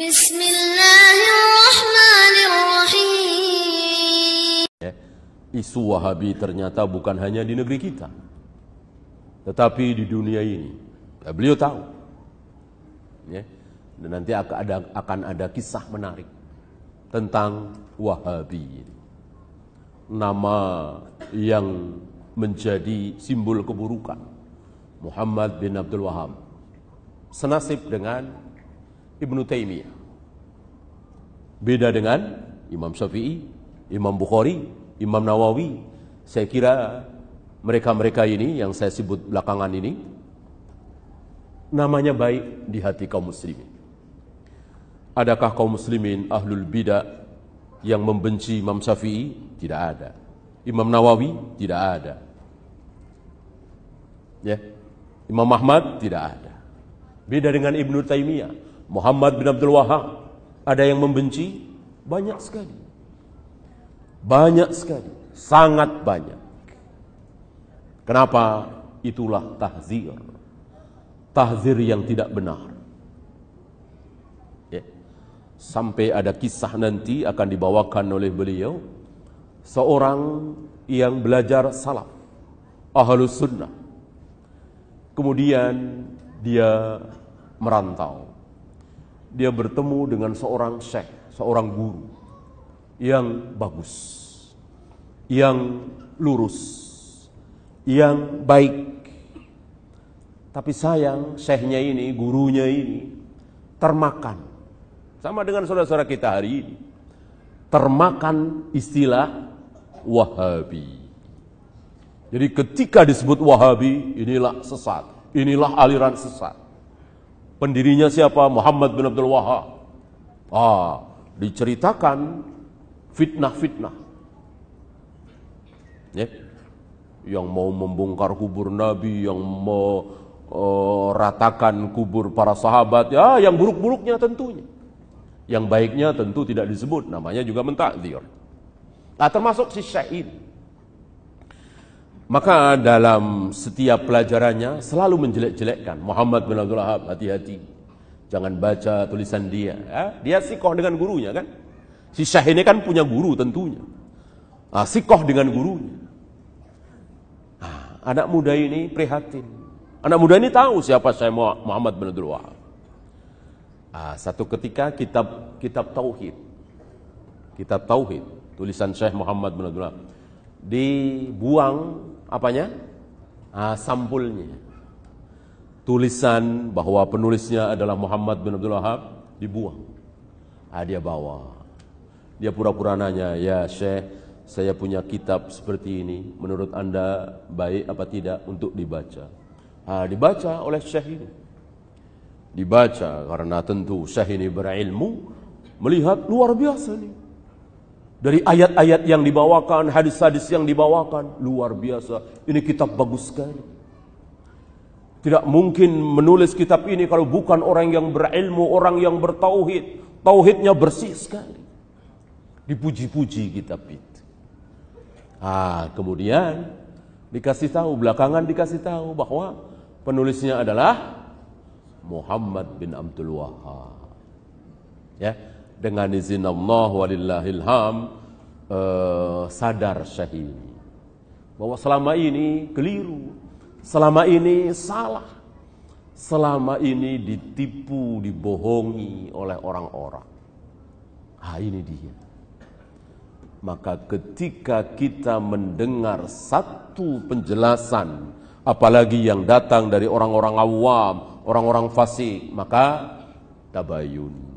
Bismillahirrahmanirrahim. Isu Wahabi ternyata bukan hanya di negeri kita, tetapi di dunia ini. Beliau tahu. Dan nanti akan ada kisah menarik tentang Wahabi. Nama yang menjadi simbol keburukan, Muhammad bin Abdul Wahab, senasib dengan Ibnu Taimiyah. Beda dengan Imam Syafi'i, Imam Bukhari, Imam Nawawi. Saya kira mereka-mereka ini yang saya sebut belakangan ini, namanya baik di hati kaum muslimin. Adakah kaum muslimin ahlul bidah yang membenci Imam Syafi'i? Tidak ada. Imam Nawawi? Tidak ada. Imam Ahmad? Tidak ada. Beda dengan Ibnu Taimiyah, Muhammad bin Abdul Wahab. Ada yang membenci? Banyak sekali. Banyak sekali. Sangat banyak. Kenapa? Itulah tahzir. Tahzir yang tidak benar. Sampai ada kisah nanti akan dibawakan oleh beliau, seorang yang belajar salaf, ahlus sunnah. Kemudian dia merantau. Dia bertemu dengan seorang syekh, seorang guru yang bagus, yang lurus, yang baik. Tapi sayang, syekhnya ini, gurunya ini termakan. Sama dengan saudara-saudara kita hari ini, termakan istilah Wahabi. Jadi ketika disebut Wahabi, inilah sesat, inilah aliran sesat. Pendirinya siapa? Muhammad bin Abdul Wahab. Diceritakan fitnah-fitnah. Yang mau membongkar kubur Nabi, yang mau ratakan kubur para sahabat, yang buruk-buruknya tentunya. Yang baiknya tentu tidak disebut, namanya juga mentakzir. Termasuk si syekh ini. Maka dalam setiap pelajarannya selalu menjelek-jelekkan Muhammad bin Abdul Wahab. Hati-hati, jangan baca tulisan dia. Dia sikoh dengan gurunya kan. Si syekh ini kan punya guru tentunya. Sikoh dengan gurunya. Anak muda ini prihatin. Anak muda ini tahu siapa Syekh Muhammad bin Abdul Wahab. Satu ketika kitab tauhid, tulisan Syekh Muhammad bin Abdul Wahab dibuang sampulnya. Tulisan bahwa penulisnya adalah Muhammad bin Abdul Wahab dibuang. Dia bawa. Dia pura-pura nanya, "Ya Syekh, saya punya kitab seperti ini. Menurut Anda baik apa tidak untuk dibaca?" Dibaca oleh Syekh ini. Dibaca karena tentu Syekh ini berilmu, melihat luar biasa nih. Dari ayat-ayat yang dibawakan, hadis-hadis yang dibawakan, luar biasa. Ini kitab bagus sekali. Tidak mungkin menulis kitab ini kalau bukan orang yang berilmu, orang yang bertauhid. Tauhidnya bersih sekali. Dipuji-puji kitab itu. Kemudian belakangan dikasih tahu bahwa penulisnya adalah Muhammad bin Abdul Wahab. Dengan izin Allah walillahil ham, sadar Syekh ini bahwa selama ini keliru, selama ini salah, selama ini ditipu, dibohongi oleh orang-orang. Ini dia. Maka ketika kita mendengar satu penjelasan, apalagi yang datang dari orang-orang awam, orang-orang fasik, maka tabayun.